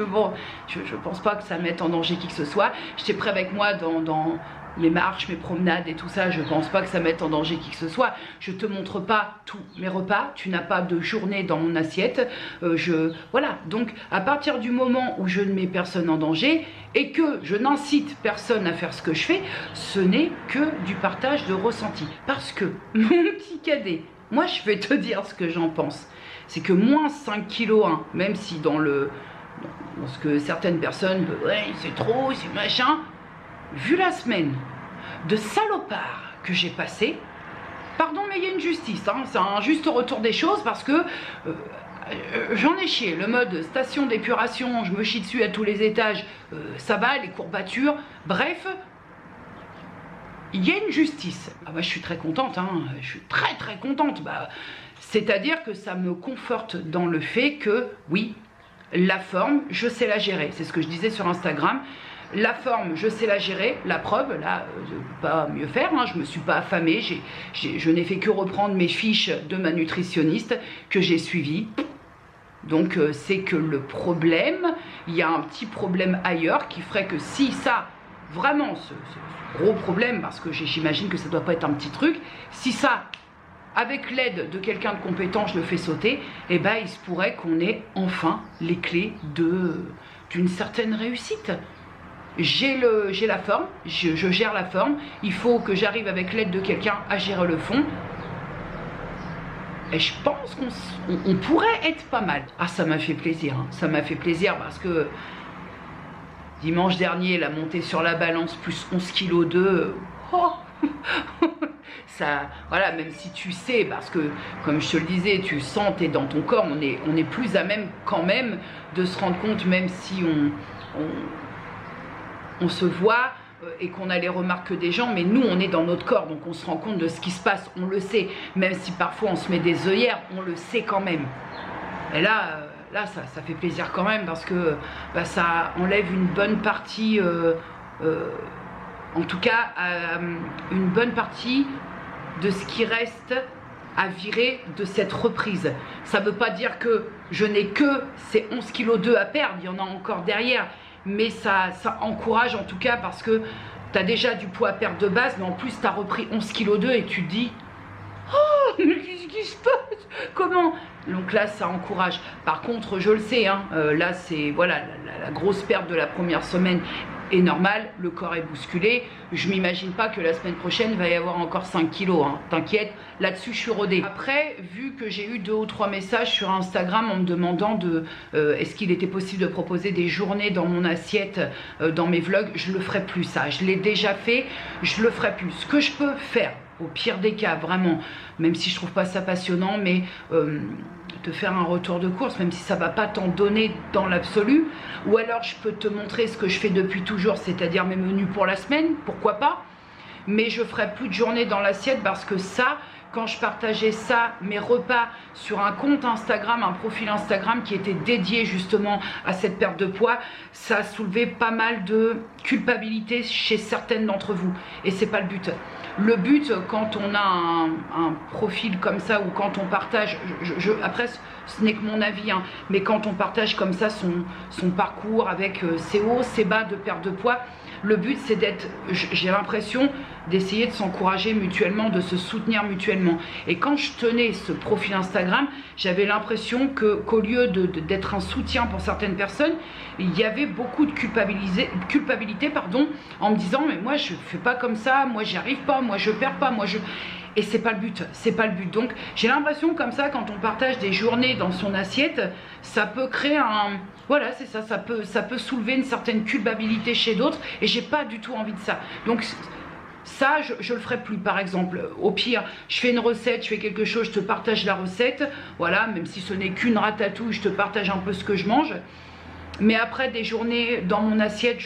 Bon, je pense pas que ça mette en danger qui que ce soit. J'étais prêt avec moi dans mes marches, mes promenades et tout ça. Je pense pas que ça mette en danger qui que ce soit. Je te montre pas tous mes repas. Tu n'as pas de journée dans mon assiette. Voilà. Donc, à partir du moment où je ne mets personne en danger et que je n'incite personne à faire ce que je fais, ce n'est que du partage de ressenti. Parce que, mon petit cadet, moi, je vais te dire ce que j'en pense. C'est que moins 5 kg 1, même si dans ce que certaines personnes, ouais, c'est trop, c'est machin, vu la semaine de salopard que j'ai passé, pardon, mais il y a une justice, hein, c'est un juste retour des choses parce que j'en ai chié. Le mode station d'épuration, je me chie dessus à tous les étages, ça va, les courbatures, bref, il y a une justice. Ah bah, je suis très contente, hein, je suis très très contente. Bah, c'est-à-dire que ça me conforte dans le fait que, oui, la forme, je sais la gérer. C'est ce que je disais sur Instagram. La forme, je sais la gérer. La preuve, là, je ne peux pas mieux faire. Hein, je ne me suis pas affamée. Je n'ai fait que reprendre mes fiches de ma nutritionniste que j'ai suivies. Donc, c'est que le problème, il y a un petit problème ailleurs qui ferait que si ça, vraiment, ce gros problème, parce que j'imagine que ça ne doit pas être un petit truc, si ça... avec l'aide de quelqu'un de compétent, je le fais sauter, et ben il se pourrait qu'on ait enfin les clés d'une certaine réussite. J'ai la forme, je gère la forme, il faut que j'arrive avec l'aide de quelqu'un à gérer le fond. Et je pense qu'on pourrait être pas mal. Ah, ça m'a fait plaisir, hein. Ça m'a fait plaisir parce que Dimanche dernier, la montée sur la balance, plus 11 kg 2. Oh ça, voilà, même si tu sais, parce que, comme je te le disais, tu sens, t'es dans ton corps, on est plus à même, quand même, de se rendre compte, même si on se voit et qu'on a les remarques des gens, mais nous, on est dans notre corps, donc on se rend compte de ce qui se passe, on le sait, même si parfois on se met des œillères, on le sait quand même. Et là, ça fait plaisir quand même, parce que bah, ça enlève une bonne partie, en tout cas, une bonne partie de ce qui reste à virer de cette reprise. Ça ne veut pas dire que je n'ai que ces 11 kg 2 à perdre, il y en a encore derrière, mais ça encourage en tout cas, parce que tu as déjà du poids à perdre de base, mais en plus tu as repris 11 kg 2 et tu te dis oh, mais qu'est-ce qui se passe? Comment? Donc là, ça encourage. Par contre, je le sais, hein, là, c'est voilà, la grosse perte de la première semaine est normale, le corps est bousculé. Je m'imagine pas que la semaine prochaine, il va y avoir encore 5 kilos. Hein. T'inquiète, là-dessus, je suis rodée. Après, vu que j'ai eu 2 ou 3 messages sur Instagram en me demandant est-ce qu'il était possible de proposer des journées dans mon assiette, dans mes vlogs, je le ferai plus ça. Je l'ai déjà fait, je le ferai plus. Ce que je peux faire, au pire des cas, vraiment, même si je trouve pas ça passionnant, mais te faire un retour de course, même si ça va pas t'en donner dans l'absolu, ou alors je peux te montrer ce que je fais depuis toujours, c'est-à-dire mes menus pour la semaine, pourquoi pas, mais je ferai plus de journées dans l'assiette, parce que ça, quand je partageais ça, mes repas, sur un compte Instagram, un profil Instagram qui était dédié justement à cette perte de poids, ça a soulevé pas mal de culpabilité chez certaines d'entre vous, et c'est pas le but. Le but, quand on a un profil comme ça, ou quand on partage, après ce n'est que mon avis, hein, mais quand on partage comme ça son parcours avec ses hauts, ses bas de perte de poids, le but c'est d'être, j'ai l'impression d'essayer de s'encourager mutuellement, de se soutenir mutuellement. Et quand je tenais ce profil Instagram, j'avais l'impression qu'au lieu d'être un soutien pour certaines personnes, il y avait beaucoup de culpabilité, en me disant mais moi je fais pas comme ça, moi j'y arrive pas, moi je perds pas, et c'est pas le but, c'est pas le but. Donc j'ai l'impression comme ça, quand on partage des journées dans son assiette, ça peut créer voilà, c'est ça, ça peut soulever une certaine culpabilité chez d'autres, et j'ai pas du tout envie de ça. Donc ça, je le ferai plus, par exemple. Au pire, je fais une recette, je fais quelque chose, je te partage la recette, voilà, même si ce n'est qu'une ratatouille, je te partage un peu ce que je mange. Mais après, des journées dans mon assiette,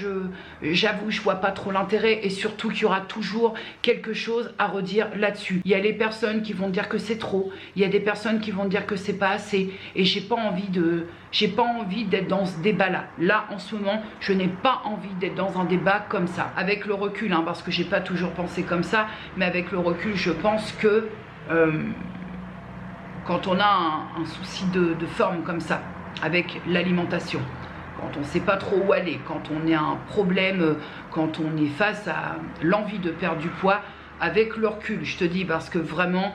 j'avoue, je vois pas trop l'intérêt, et surtout qu'il y aura toujours quelque chose à redire là-dessus. Il y a les personnes qui vont dire que c'est trop, il y a des personnes qui vont dire que c'est pas assez, et j'ai pas envie d'être dans ce débat-là. Là, en ce moment, je n'ai pas envie d'être dans un débat comme ça. Avec le recul, hein, parce que j'ai pas toujours pensé comme ça, mais avec le recul, je pense que quand on a un souci de forme comme ça, avec l'alimentation, quand on ne sait pas trop où aller, quand on a un problème, quand on est face à l'envie de perdre du poids, avec le recul, je te dis, parce que vraiment,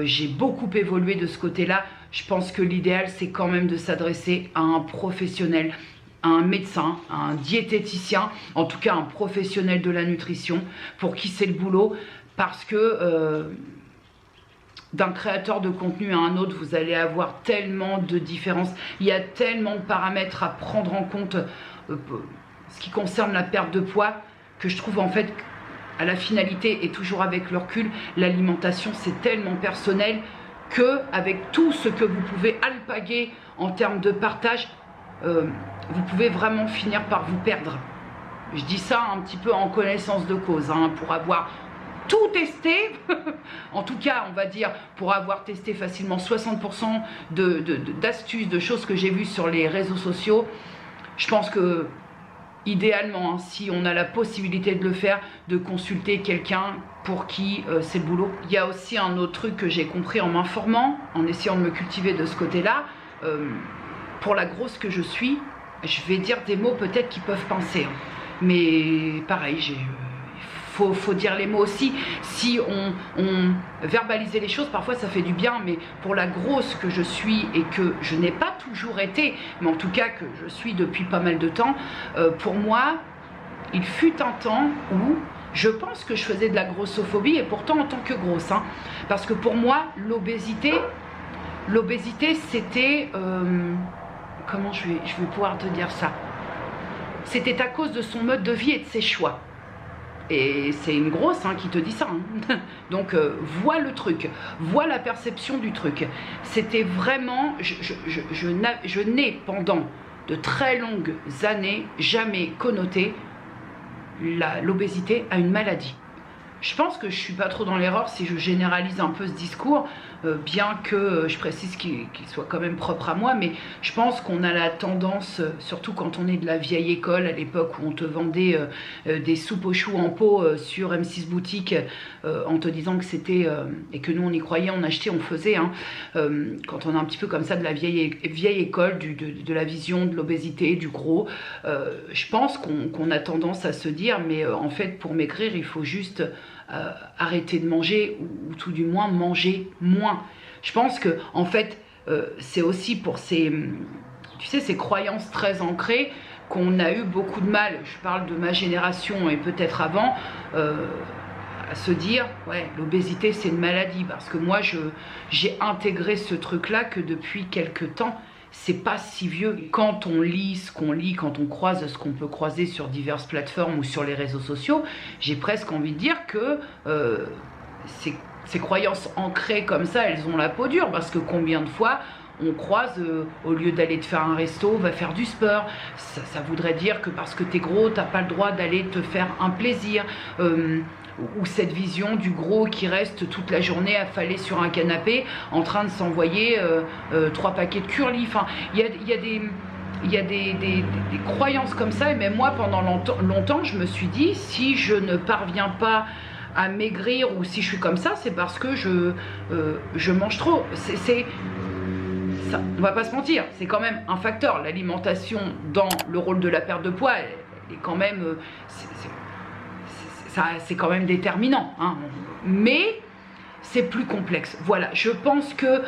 j'ai beaucoup évolué de ce côté-là, je pense que l'idéal, c'est quand même de s'adresser à un professionnel, à un médecin, à un diététicien, en tout cas un professionnel de la nutrition, pour qui c'est le boulot, parce que d'un créateur de contenu à un autre, vous allez avoir tellement de différences, il y a tellement de paramètres à prendre en compte, ce qui concerne la perte de poids, que je trouve en fait, à la finalité, et toujours avec le recul, l'alimentation c'est tellement personnel, que avec tout ce que vous pouvez alpaguer en termes de partage, vous pouvez vraiment finir par vous perdre. Je dis ça un petit peu en connaissance de cause, hein, pour avoir tout testé, en tout cas on va dire pour avoir testé facilement 60% d'astuces, de choses que j'ai vues sur les réseaux sociaux. Je pense que idéalement, hein, si on a la possibilité de le faire, de consulter quelqu'un pour qui c'est le boulot. Il y a aussi un autre truc que j'ai compris en m'informant, en essayant de me cultiver de ce côté-là, pour la grosse que je suis, je vais dire des mots peut-être qui peuvent pincer, hein. Mais pareil, faut dire les mots aussi. Si on verbalisait les choses, parfois ça fait du bien, mais pour la grosse que je suis, et que je n'ai pas toujours été, mais en tout cas que je suis depuis pas mal de temps, pour moi, il fut un temps où je pense que je faisais de la grossophobie, et pourtant en tant que grosse, hein, parce que pour moi, l'obésité c'était, comment je vais pouvoir te dire ça, c'était à cause de son mode de vie et de ses choix. Et c'est une grosse qui te dit ça. Donc, vois le truc, vois la perception du truc. C'était vraiment, je n'ai pendant de très longues années jamais connoté l'obésité à une maladie. Je pense que je suis pas trop dans l'erreur si je généralise un peu ce discours, bien que je précise qu'il soit quand même propre à moi, mais je pense qu'on a la tendance, surtout quand on est de la vieille école, à l'époque où on te vendait des soupes aux choux en pot sur M6 Boutique, en te disant que c'était, et que nous on y croyait, on achetait, on faisait, quand on est un petit peu comme ça de la vieille école, de la vision de l'obésité, du gros, je pense qu'on a tendance à se dire, mais en fait pour maigrir il faut juste arrêter de manger ou tout du moins manger moins. Je pense que en fait c'est aussi pour ces croyances très ancrées qu'on a eu beaucoup de mal, je parle de ma génération et peut-être avant, à se dire ouais l'obésité c'est une maladie, parce que moi j'ai intégré ce truc là que depuis quelques temps. C'est pas si vieux. Quand on lit ce qu'on lit, quand on croise ce qu'on peut croiser sur diverses plateformes ou sur les réseaux sociaux, j'ai presque envie de dire que ces croyances ancrées comme ça, elles ont la peau dure, parce que combien de fois on croise, au lieu d'aller te faire un resto, va faire du sport. Ça voudrait dire que parce que t'es gros, t'as pas le droit d'aller te faire un plaisir. Ou cette vision du gros qui reste toute la journée affalé sur un canapé en train de s'envoyer 3 paquets de curly. Enfin, il y a des croyances comme ça, et même moi pendant longtemps je me suis dit, si je ne parviens pas à maigrir ou si je suis comme ça, c'est parce que je mange trop. Ça, on va pas se mentir, c'est quand même un facteur. L'alimentation dans le rôle de la perte de poids est quand même... c'est quand même déterminant, mais c'est plus complexe. Voilà, je pense que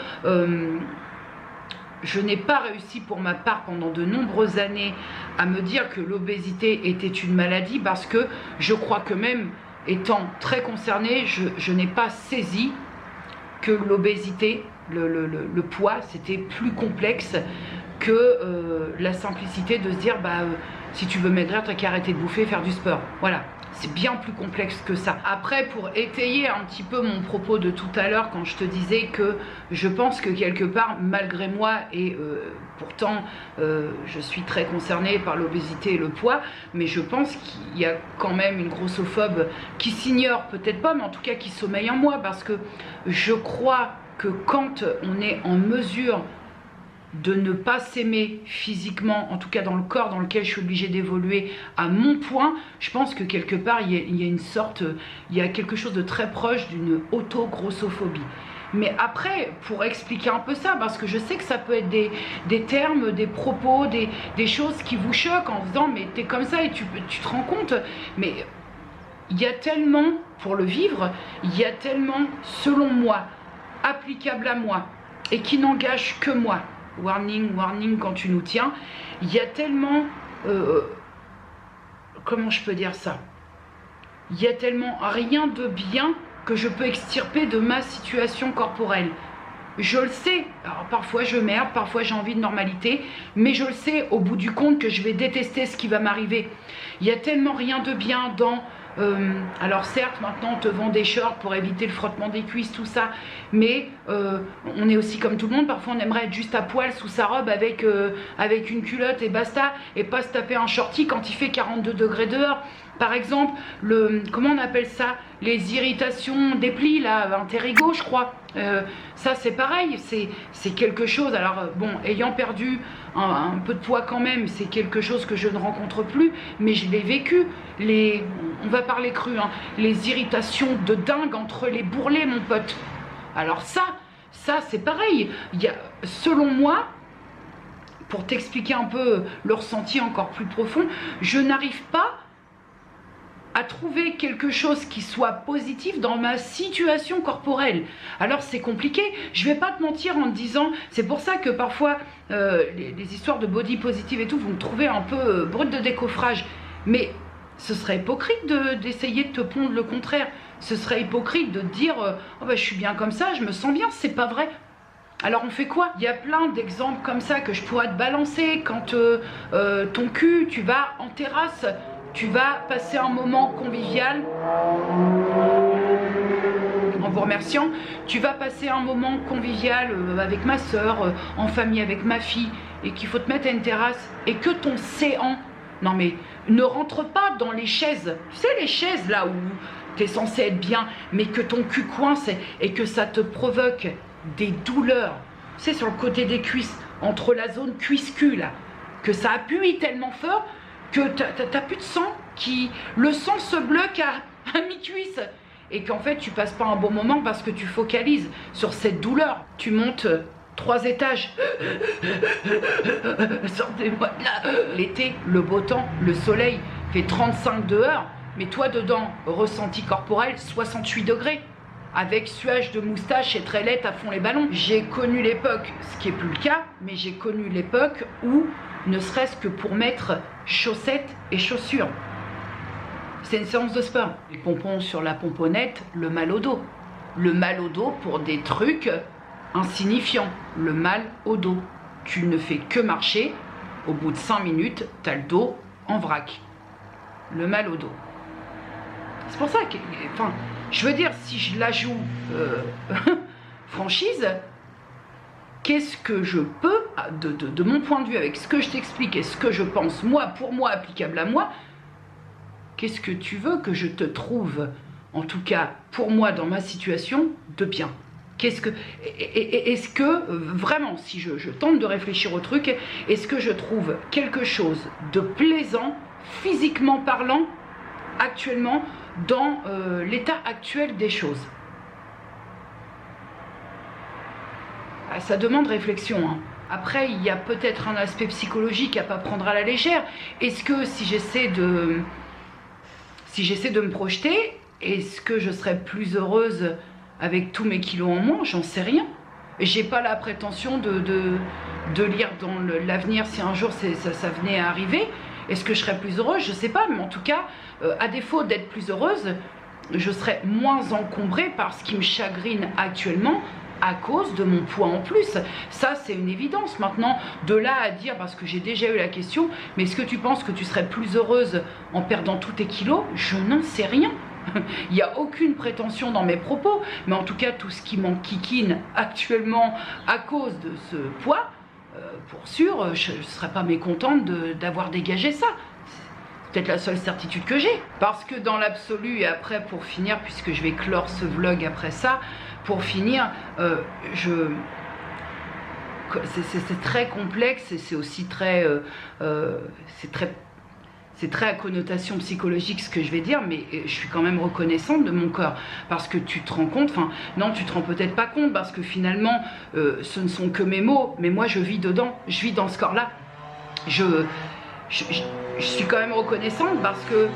je n'ai pas réussi pour ma part pendant de nombreuses années à me dire que l'obésité était une maladie, parce que je crois que même étant très concernée, je n'ai pas saisi que l'obésité, le poids, c'était plus complexe que la simplicité de se dire si tu veux maigrir, t'as qu'à arrêter de bouffer et faire du sport. Voilà. C'est bien plus complexe que ça. Après, pour étayer un petit peu mon propos de tout à l'heure, quand je te disais que je pense que quelque part, malgré moi, et pourtant je suis très concernée par l'obésité et le poids, mais je pense qu'il y a quand même une grossophobe qui s'ignore, peut-être pas, mais en tout cas qui sommeille en moi, parce que je crois que quand on est en mesure de ne pas s'aimer physiquement, en tout cas dans le corps dans lequel je suis obligée d'évoluer à mon point, je pense que quelque part il y a une sorte, il y a quelque chose de très proche d'une auto-grossophobie. Mais après, pour expliquer un peu ça, parce que je sais que ça peut être des termes, des propos, des choses qui vous choquent en disant mais t'es comme ça et tu te rends compte, mais il y a tellement, pour le vivre, il y a tellement, selon moi, applicable à moi et qui n'engage que moi. Warning, warning quand tu nous tiens. Il y a tellement... comment je peux dire ça? Il y a tellement rien de bien que je peux extirper de ma situation corporelle. Je le sais. Alors parfois je merde, parfois j'ai envie de normalité, mais je le sais au bout du compte que je vais détester ce qui va m'arriver. Il y a tellement rien de bien dans... alors certes maintenant on te vend des shorts pour éviter le frottement des cuisses, tout ça, mais on est aussi comme tout le monde, parfois on aimerait être juste à poil sous sa robe avec une culotte et basta, et pas se taper un shorty quand il fait 42 degrés dehors. Par exemple, comment on appelle ça, les irritations des plis là, intérigo je crois, ça c'est pareil, c'est quelque chose. Alors bon, ayant perdu un peu de poids quand même, c'est quelque chose que je ne rencontre plus, mais je l'ai vécu. On va parler cru, les irritations de dingue entre les bourrelets, mon pote. Alors ça c'est pareil. Il y a, selon moi, pour t'expliquer un peu le ressenti encore plus profond, je n'arrive pas à trouver quelque chose qui soit positif dans ma situation corporelle. Alors c'est compliqué, je vais pas te mentir en te disant, c'est pour ça que parfois les histoires de body positive et tout, vous me trouvez un peu brute de décoffrage, mais ce serait hypocrite d'essayer de te pondre le contraire. Ce serait hypocrite de te dire oh bah, je suis bien comme ça, je me sens bien, c'est pas vrai. Alors on fait quoi? Il y a plein d'exemples comme ça que je pourrais te balancer. Quand ton cul, tu vas en terrasse, tu vas passer un moment convivial, en vous remerciant, tu vas passer un moment convivial avec ma soeur, en famille avec ma fille, et qu'il faut te mettre à une terrasse, et que ton séant, non mais ne rentre pas dans les chaises, tu sais les chaises là où tu es censé être bien, mais que ton cul coince et que ça te provoque des douleurs, tu sais, sur le côté des cuisses, entre la zone cuisse-cul là, que ça appuie tellement fort que t'as plus de sang, le sang se bloque à mi-cuisse, et qu'en fait tu passes pas un bon moment parce que tu focalises sur cette douleur. Tu montes 3 étages, sortez-moi de là. L'été, le beau temps, le soleil fait 35 dehors, mais toi dedans, ressenti corporel 68 degrés, avec suage de moustache et traîlette à fond les ballons. J'ai connu l'époque, ce qui est plus le cas, mais j'ai connu l'époque où, ne serait-ce que pour mettre chaussettes et chaussures, c'est une séance de sport. Les pompons sur la pomponnette, le mal au dos. Le mal au dos pour des trucs insignifiants. Le mal au dos. Tu ne fais que marcher, au bout de 5 minutes, t'as le dos en vrac. Le mal au dos. C'est pour ça que, enfin, je veux dire, si je la joue franchise, qu'est-ce que je peux, de mon point de vue, avec ce que je t'explique et ce que je pense, moi, pour moi, applicable à moi, qu'est-ce que tu veux que je te trouve, en tout cas, pour moi, dans ma situation, de bien? Est-ce que, vraiment, si je tente de réfléchir au truc, est-ce que je trouve quelque chose de plaisant, physiquement parlant, actuellement, dans l'état actuel des choses? Ça demande réflexion, hein. Après, il y a peut-être un aspect psychologique à pas prendre à la légère. Est-ce que si j'essaie de me projeter, est-ce que je serais plus heureuse avec tous mes kilos en moins? J'en sais rien. J'ai pas la prétention de lire dans l'avenir si un jour ça venait à arriver. Est-ce que je serais plus heureuse? Je sais pas, mais en tout cas, à défaut d'être plus heureuse, je serais moins encombrée par ce qui me chagrine actuellement, à cause de mon poids en plus. Ça, c'est une évidence. Maintenant, de là à dire, parce que j'ai déjà eu la question, mais est-ce que tu penses que tu serais plus heureuse en perdant tous tes kilos? Je n'en sais rien. Il n'y a aucune prétention dans mes propos, mais en tout cas, tout ce qui m'enquiquine actuellement à cause de ce poids, pour sûr, je ne serais pas mécontente d'avoir dégagé ça. C'est peut-être la seule certitude que j'ai. Parce que dans l'absolu, et après, pour finir, puisque je vais clore ce vlog après ça, pour finir, c'est très complexe et c'est aussi très, c'est très à connotation psychologique ce que je vais dire, mais je suis quand même reconnaissante de mon corps, parce que tu te rends compte, enfin non, tu te rends peut-être pas compte, parce que finalement ce ne sont que mes mots, mais moi je vis dedans, je vis dans ce corps là. Je suis quand même reconnaissante parce que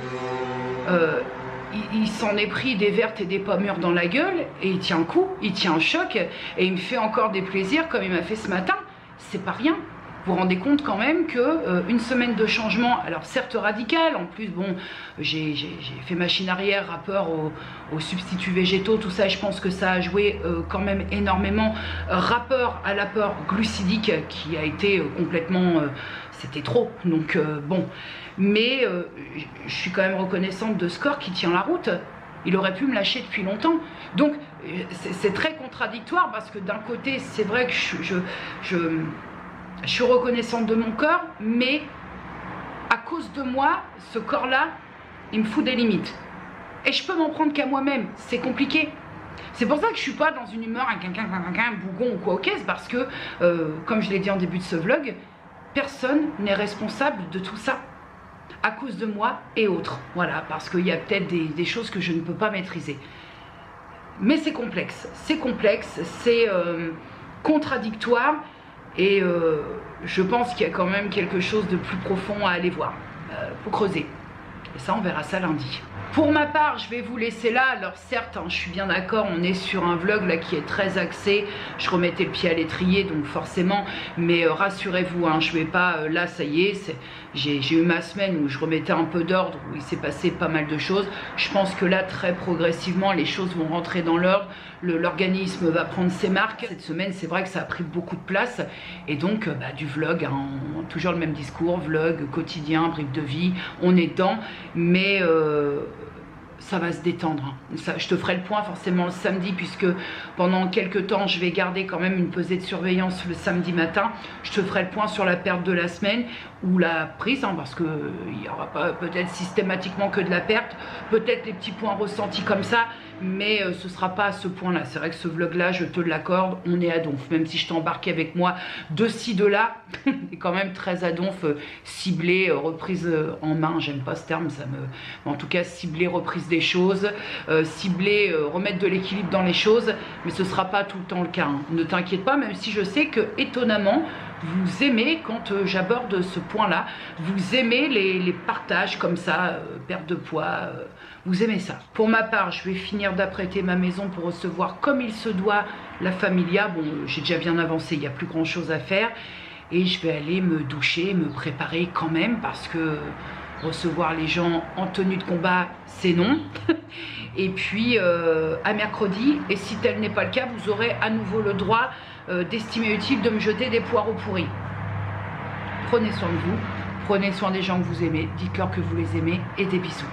il s'en est pris des vertes et des pas mûres dans la gueule, et il tient un coup, il tient un choc, et il me fait encore des plaisirs comme il m'a fait ce matin. C'est pas rien. Vous vous rendez compte quand même que une semaine de changement, alors certes radical, en plus bon, j'ai fait machine arrière, rapport aux substituts végétaux, tout ça, et je pense que ça a joué quand même énormément, rapport à l'apport glucidique qui a été complètement, c'était trop, donc bon, mais je suis quand même reconnaissante de ce corps qui tient la route. Il aurait pu me lâcher depuis longtemps, donc c'est très contradictoire, parce que d'un côté c'est vrai que je suis reconnaissante de mon corps, mais à cause de moi, ce corps-là, il me fout des limites. Et je peux m'en prendre qu'à moi-même, c'est compliqué. C'est pour ça que je suis pas dans une humeur, un bougon ou quoi au caisse, parce que, comme je l'ai dit en début de ce vlog, personne n'est responsable de tout ça. À cause de moi et autres. Voilà, parce qu'il y a peut-être des choses que je ne peux pas maîtriser. Mais c'est complexe, c'est contradictoire. Et je pense qu'il y a quand même quelque chose de plus profond à aller voir, faut creuser. Et ça, on verra ça lundi. Pour ma part, je vais vous laisser là. Alors certes, je suis bien d'accord, on est sur un vlog là qui est très axé. Je remettais le pied à l'étrier, donc forcément. Mais rassurez-vous, je vais pas, là ça y est, j'ai eu ma semaine où je remettais un peu d'ordre, où il s'est passé pas mal de choses. Je pense que là, très progressivement, les choses vont rentrer dans l'ordre. L'organisme va prendre ses marques. Cette semaine, c'est vrai que ça a pris beaucoup de place. Et donc, du vlog, toujours le même discours, vlog, quotidien, brief de vie, on est dedans. Mais ça va se détendre. Ça, je te ferai le point forcément le samedi, puisque pendant quelques temps, je vais garder quand même une pesée de surveillance le samedi matin. Je te ferai le point sur la perte de la semaine ou la prise, parce qu'il n'y aura pas peut-être systématiquement que de la perte, peut-être les petits points ressentis comme ça, mais ce ne sera pas à ce point-là. C'est vrai que ce vlog-là, je te l'accorde, on est à donf. Même si je t'ai embarqué avec moi de ci, de là, c'est quand même très à donf, ciblé, reprise en main, j'aime pas ce terme, ça me... En tout cas, ciblé, reprise des choses, ciblé, remettre de l'équilibre dans les choses, mais ce ne sera pas tout le temps le cas. Ne t'inquiète pas, même si je sais que, étonnamment, vous aimez, quand j'aborde ce point-là, vous aimez les partages comme ça, perte de poids, vous aimez ça. Pour ma part, je vais finir d'apprêter ma maison pour recevoir comme il se doit la familia. Bon, j'ai déjà bien avancé, il n'y a plus grand-chose à faire. Et je vais aller me doucher, me préparer quand même, parce que recevoir les gens en tenue de combat, c'est non. Et puis, à mercredi, et si tel n'est pas le cas, vous aurez à nouveau le droit d'estimer utile de me jeter des poireaux pourris. Prenez soin de vous, prenez soin des gens que vous aimez, dites-leur que vous les aimez, et des bisous.